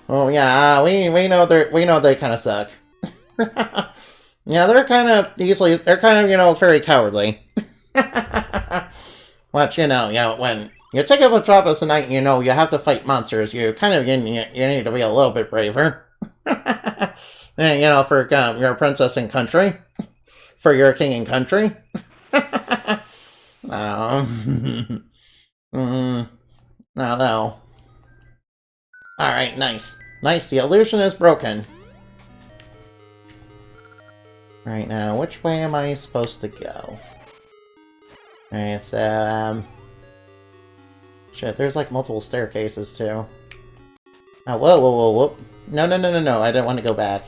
Oh yeah, we know they kind of suck. Yeah, they're kind of very cowardly. But when you take up a job as a knight, you have to fight monsters. You need to be a little bit braver. And, for your princess and country. For your king and country. No. Alright, nice. Nice, the illusion is broken. Right now, which way am I supposed to go? Alright, so, shit, there's like multiple staircases too. Oh, whoa, whoa, whoa, whoa. No, no, no, no, no, I didn't want to go back.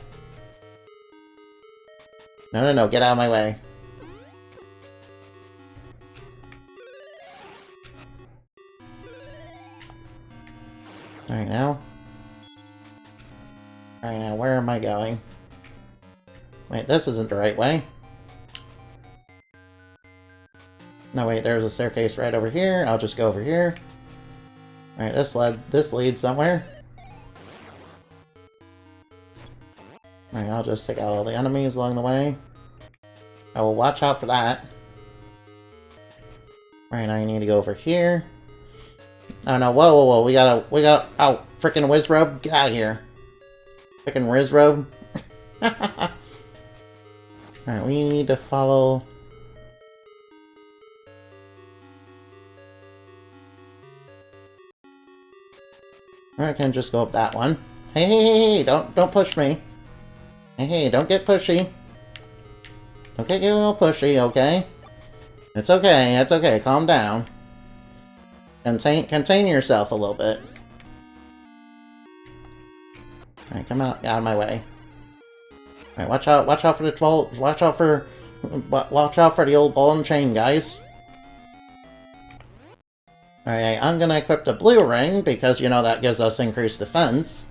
No, no, no, get out of my way. Alright, now. Alright, now, where am I going? Wait, this isn't the right way. No, wait, there's a staircase right over here. I'll just go over here. Alright, this leads somewhere. Alright, I'll just take out all the enemies along the way. I will watch out for that. Alright, now I need to go over here. Oh no, whoa, whoa, whoa, we gotta, oh, frickin' Wizrobe, get out of here. Frickin' Wizrobe. Alright, we need to follow... Or I can just go up that one. Hey, hey, hey, hey, don't push me. Hey, hey, don't get pushy. Don't get all pushy, okay? It's okay, calm down. Contain yourself a little bit. Alright, come out of my way. Alright, watch out for the troll, watch out for the old ball and chain, guys. Alright, I'm gonna equip the blue ring, because, you know, that gives us increased defense.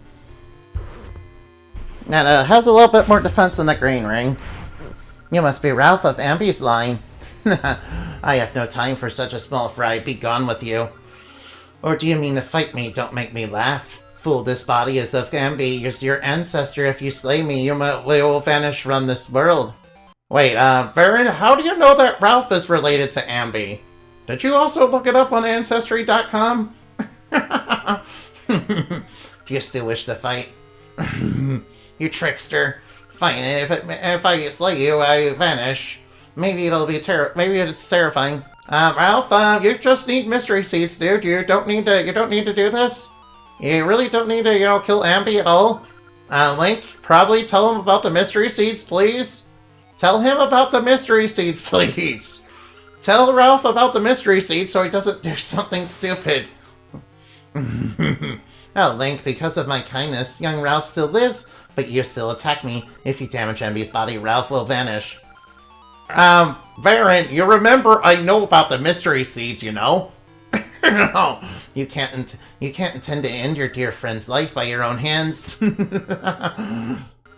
And it has a little bit more defense than the green ring. You must be Ralph of Ambi's line. I have no time for such a small fry, be gone with you. Or do you mean to fight me? Don't make me laugh. Fool, this body is of Ambi, is your ancestor. If you slay me, you will vanish from this world. Wait, Veran, how do you know that Ralph is related to Ambi? Did you also look it up on Ancestry.com? Do you still wish to fight? You trickster. Fine, if I slay you, I vanish. Maybe it's terrifying. Ralph, you just need mystery seeds, dude. You don't need to do this. You really don't need to, you know, kill Ambi at all. Link, probably tell him about the mystery seeds, please. Tell him about the mystery seeds, please. Tell Ralph about the mystery seeds so he doesn't do something stupid. Oh, Link, because of my kindness, young Ralph still lives, but you still attack me. If you damage Ambi's body, Ralph will vanish. Veran, you remember I know about the mystery seeds, you know? You can't intend to end your dear friend's life by your own hands.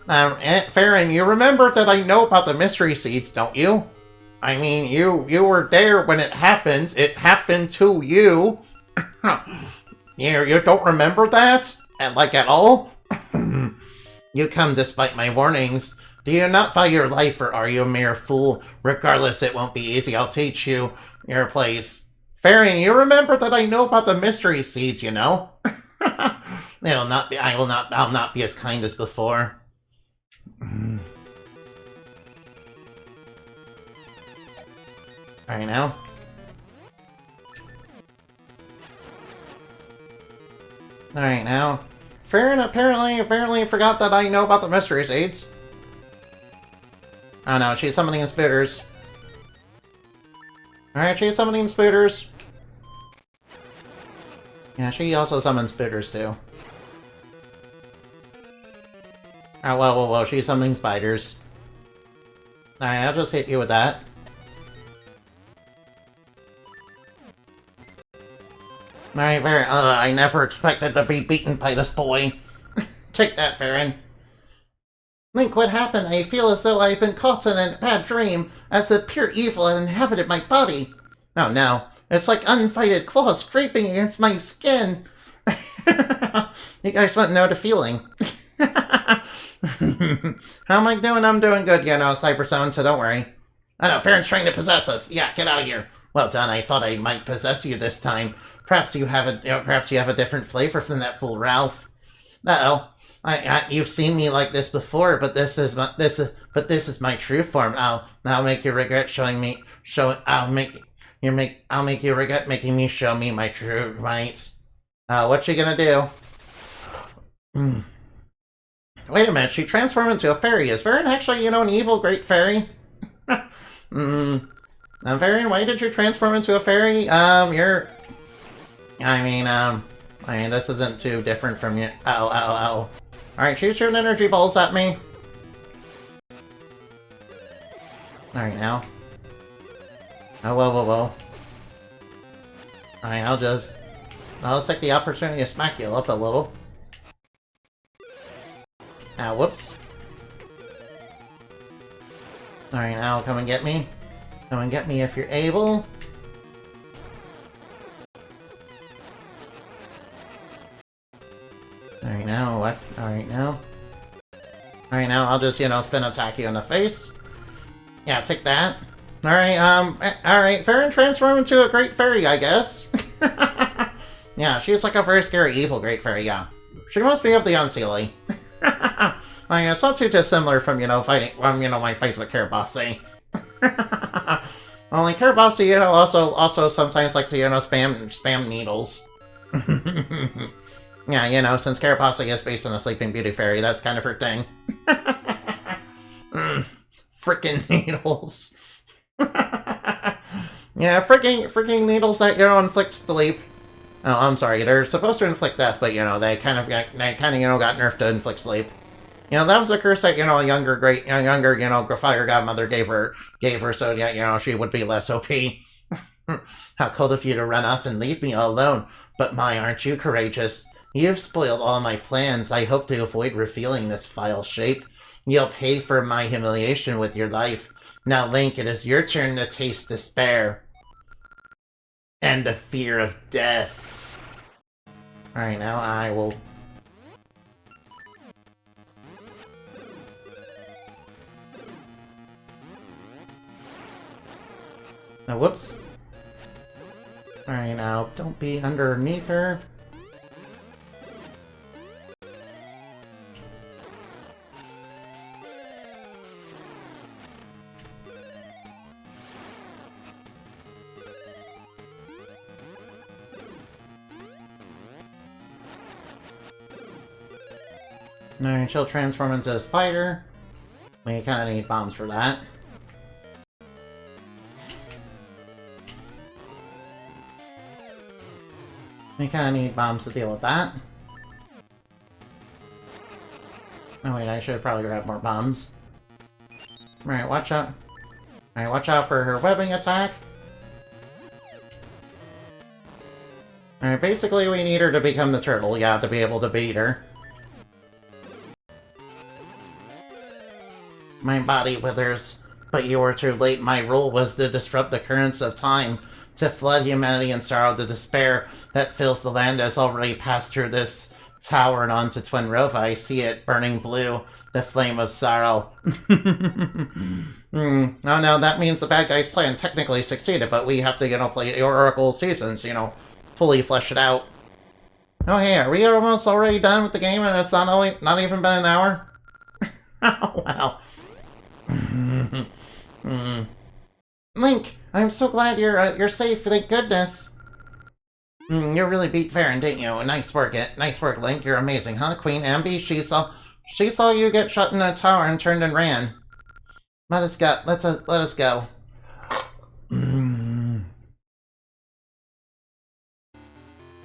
Veran, you remember that I know about the mystery seeds, don't you? I mean, you were there when it happened. It happened to you. You don't remember that? Like, at all? You come despite my warnings. Do you not value your life, or are you a mere fool? Regardless, it won't be easy. I'll teach you your place. Veran, you remember that I know about the mystery seeds, you know? I'll not be as kind as before. Alright, now. Alright, now. Veran apparently forgot that I know about the mystery seeds. Oh no, she's summoning in spooters. Alright, she's summoning in spooters. Yeah, she also summons spooters too. Oh, whoa, she's summoning spiders. Alright, I'll just hit you with that. Alright, Veran, I never expected to be beaten by this boy. Take that, Veran. Link, what happened? I feel as though I've been caught in a bad dream, as if pure evil had inhabited my body. Oh no, it's like uninvited claws scraping against my skin. You guys want to know the feeling. How am I doing? I'm doing good, you know, Cyberzone, so don't worry. I know, Veran's trying to possess us. Yeah, get out of here. Well done, I thought I might possess you this time. Perhaps you have a different flavor than that fool Ralph. Uh-oh. You've seen me like this before, but this is my true form. I'll make you regret I'll make you regret making me show me my true might. What you gonna do? Wait a minute, she transformed into a fairy. Is Veran actually, you know, an evil great fairy? Veran, why did you transform into a fairy? I mean, this isn't too different from you. Ow, ow, ow. Alright, shoot your energy balls at me. Alright, now. Oh, whoa, whoa, whoa. Alright, I'll just take the opportunity to smack you up a little. Ah, whoops. Alright, now come and get me. Come and get me if you're able. Alright, now, what? Alright, now. Alright, now I'll just, spin attack you in the face. Yeah, take that. Alright, alright, Veran transform into a great fairy, I guess. Yeah, she's like a very scary, evil great fairy, yeah. She must be of the Unseelie. I mean, it's not too dissimilar from, fighting, my fights with Karabasi. Only Karabasi, also sometimes like to, spam needles. Yeah, since Karabasi is based on a Sleeping Beauty fairy, that's kind of her thing. Frickin' needles. Yeah, fricking needles that, inflict sleep. Oh, I'm sorry, they're supposed to inflict death, but, they kind of got nerfed to inflict sleep. That was a curse that, a younger, fire godmother gave her, so, yeah, she would be less OP. How cold of you to run off and leave me all alone. But my, aren't you courageous? You've spoiled all my plans. I hope to avoid revealing this vile shape. You'll pay for my humiliation with your life. Now, Link, it is your turn to taste despair. And the fear of death. Alright, now I will... Oh, whoops. Alright, now, don't be underneath her. Alright, she'll transform into a spider. We kind of need bombs for that. We kind of need bombs to deal with that. Oh wait, I should probably grab more bombs. Alright, watch out. Alright, watch out for her webbing attack. Alright, basically we need her to become the turtle, yeah, to be able to beat her. My body withers, but you were too late. My role was to disrupt the currents of time, to flood humanity in sorrow. The despair that fills the land has already passed through this tower and onto Twin Rova. I see it burning blue, the flame of sorrow. Oh no, that means the bad guy's plan technically succeeded, but we have to, play Oracle Seasons, fully flesh it out. Oh hey, are we almost already done with the game and it's not even been an hour? Oh wow. Link, I'm so glad you're safe, thank goodness. You really beat Veran, didn't you? Nice work, Link. You're amazing, huh? Queen Ambi, she saw you get shut in a tower and turned and ran. Let us go. Let us go.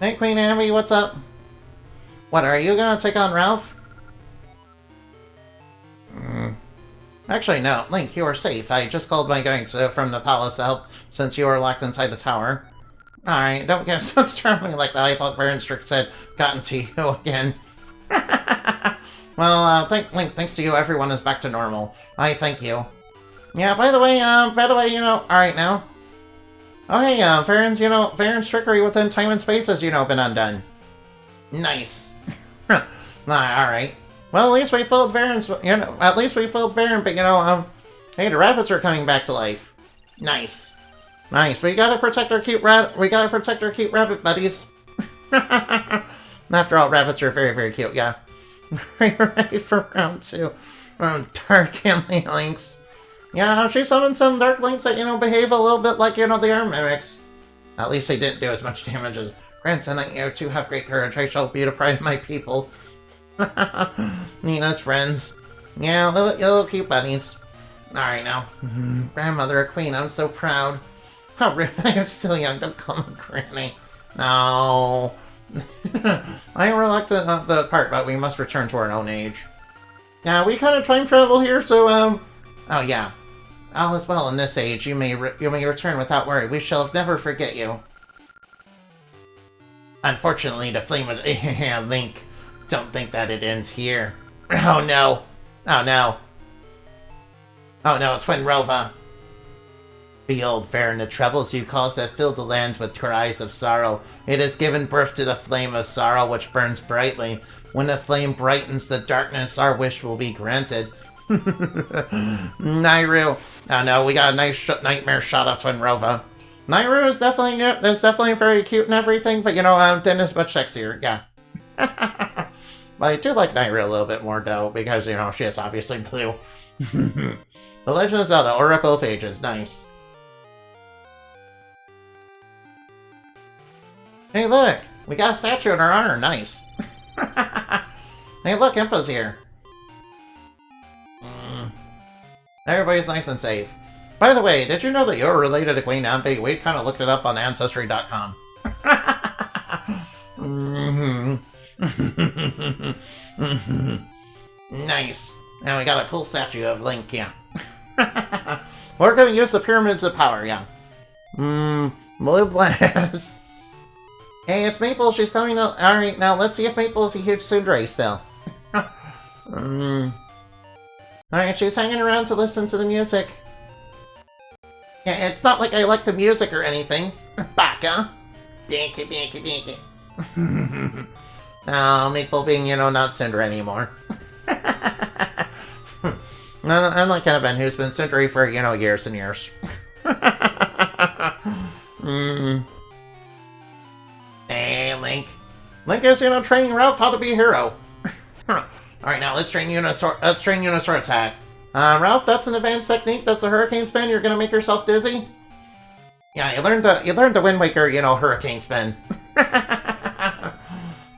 Hey, Queen Ambi, what's up? What, are you gonna take on Ralph? Actually, no. Link, you are safe. I just called my guys from the palace to help since you were locked inside the tower. Alright, don't get so startling like that. I thought Veran's trick said gotten to you again. Well, Link, thanks to you, everyone is back to normal. I thank you. Yeah, by the way, alright now. Oh hey, Veran's trickery within time and space has, been undone. Nice. Alright. Well, at least we fooled Veran's, but, hey, the rabbits are coming back to life. Nice. Nice. We gotta protect our cute rabbit buddies. After all, rabbits are very, very cute, yeah. Ready for round 2. Dark Family Links. Yeah, she summoned some Dark Links that, behave a little bit like, the Air Mimics. At least they didn't do as much damage as Grandson, and you two have great courage. I shall be the pride of my people. Nina's friends. Yeah, little cute bunnies. Alright now. Grandmother, a queen, I'm so proud. How rude, I am still young, don't call me granny. No. I am reluctant of the part, but we must return to our own age. Yeah, we kind of time travel here, so, oh yeah. All is well in this age, you may return without worry, we shall never forget you. Unfortunately, the flame of Link, don't think that it ends here. Oh no. Oh no. Oh no, Twin Rova. Behold, Veran, the troubles you caused have filled the lands with cries of sorrow. It has given birth to the flame of sorrow which burns brightly. When the flame brightens the darkness, our wish will be granted. Nairu. Oh no, we got a nice nightmare shot of Twin Rova. Nairu is definitely very cute and everything, but you know, Dennis much sexier, yeah. But I do like Nairu a little bit more though, because you know, she is obviously blue. The Legend of Zelda, Oracle of Ages, nice. Hey look, we got a statue in our honor, nice. Hey look, Impa's here. Everybody's nice and safe. By the way, did you know that you're related to Queen Ampi? We kind of looked it up on Ancestry.com. Nice. Now we got a cool statue of Link, yeah. We're gonna use the Pyramids of Power, yeah. Blue Blast. Hey, it's Maple, she's coming up. Alright, now let's see if Maple is a huge tsundere still. Alright, she's hanging around to listen to the music. Yeah, it's not like I like the music or anything. Baka. Binky, binky, binky. Oh, Maple being, you know, not tsundere anymore. Unlike Evan, who's been tsundere for, you know, years and years. Hey, Link. Link is, you know, training Ralph how to be a hero. Alright, now let's train Unisaur attack. Ralph, that's an advanced technique. That's a hurricane spin. You're gonna make yourself dizzy. Yeah, you learned the Wind Waker, you know, hurricane spin.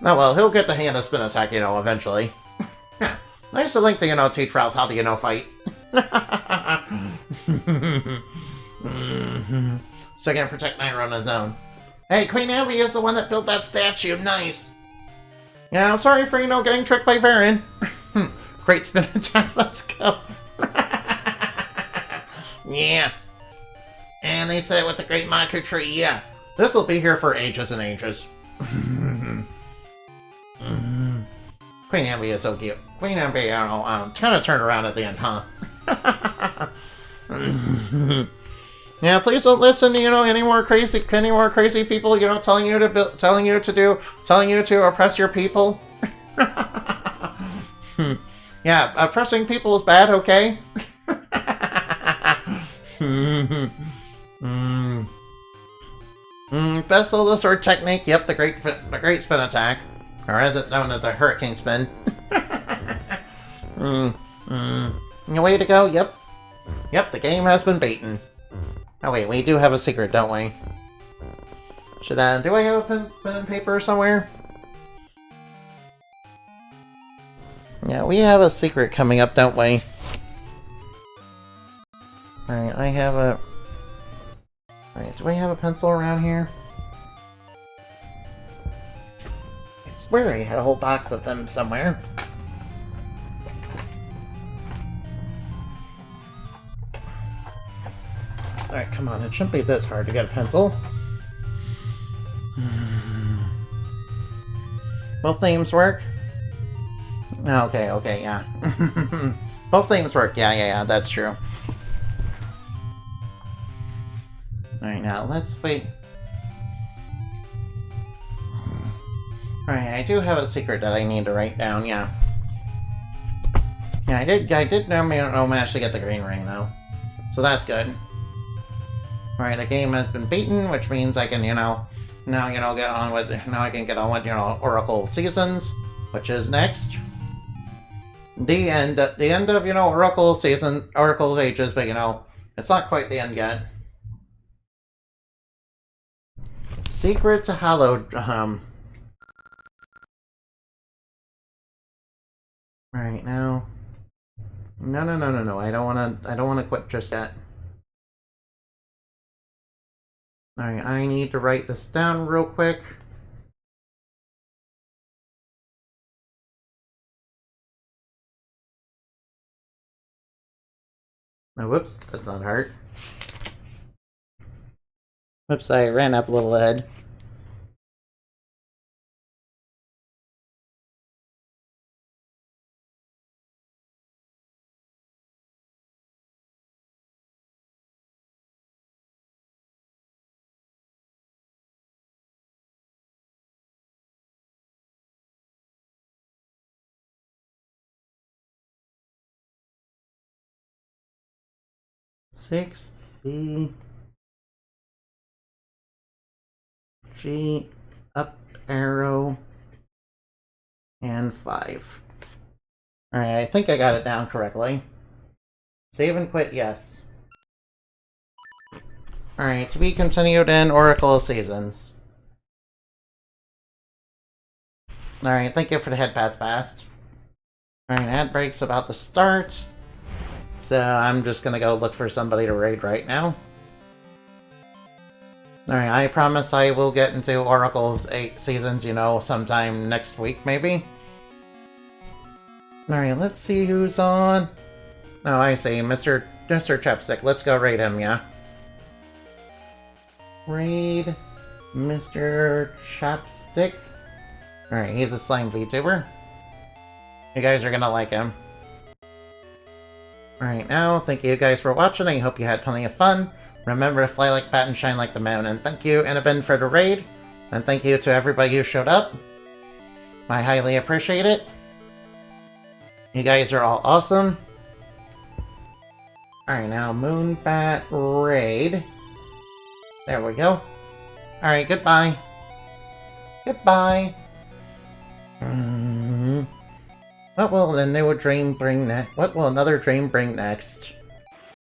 Oh well, he'll get the hand of spin attack, you know, eventually. Nice to Link to, you know, teach Ralph how to, you know, fight. So he can protect Nairo on his own. Hey, Queen Ambi is the one that built that statue. Nice. Yeah, I'm sorry for, you know, getting tricked by Veran. Great spin attack, let's go. Yeah. And they said with the great Maku tree, yeah. This will be here for ages and ages. Queen Ambi is so cute. Queen Ambi, I don't know, kind of turned around at the end, huh? Yeah, please don't listen to, you know, any more crazy people, you know, telling you to oppress your people. Yeah, oppressing people is bad, okay? Best of the sword technique, yep, the great spin attack. Or as it known as the hurricane spin. Way to go, yep. Yep, the game has been beaten. Oh wait, we do have a secret, don't we? Do I have a pen and paper somewhere? Yeah, we have a secret coming up, don't we? Alright, I have a... Alright, do I have a pencil around here? I swear I had a whole box of them somewhere. Alright, come on, it shouldn't be this hard to get a pencil. Both names work? Okay, yeah. Both names work, yeah, that's true. Alright, now let's wait. Alright, I do have a secret that I need to write down, yeah. Yeah, I did manage to get the green ring, though. So that's good. Alright, the game has been beaten, which means I can, you know, now I can get on with, you know, Oracle Seasons, which is next. The end of, you know, Oracle of Ages, but, you know, it's not quite the end yet. Secret to Hallowed, Right now. No. I don't wanna quit just yet. Alright, I need to write this down real quick. Oh, whoops, that's not hard. Whoops, I ran up a little ahead. Six, B, G, up arrow, and 5. Alright, I think I got it down correctly. Save and quit, yes. Alright, to be continued in Oracle of Seasons. Alright, thank you for the head pats passed. Alright, ad break's about to start. So I'm just gonna go look for somebody to raid right now. Alright, I promise I will get into Oracle's 8 seasons, you know, sometime next week, maybe. Alright, let's see who's on. Oh, I see. Mr. Chapstick. Let's go raid him, yeah? Raid Mr. Chapstick. Alright, he's a slime VTuber. You guys are gonna like him. Alright, now, thank you guys for watching. I hope you had plenty of fun. Remember to fly like Pat and shine like the moon. And thank you, Annabin, for the raid. And thank you to everybody who showed up. I highly appreciate it. You guys are all awesome. Alright, now Moonbat raid. There we go. Alright, goodbye. Goodbye. What will a new dream bring next? What will another dream bring next?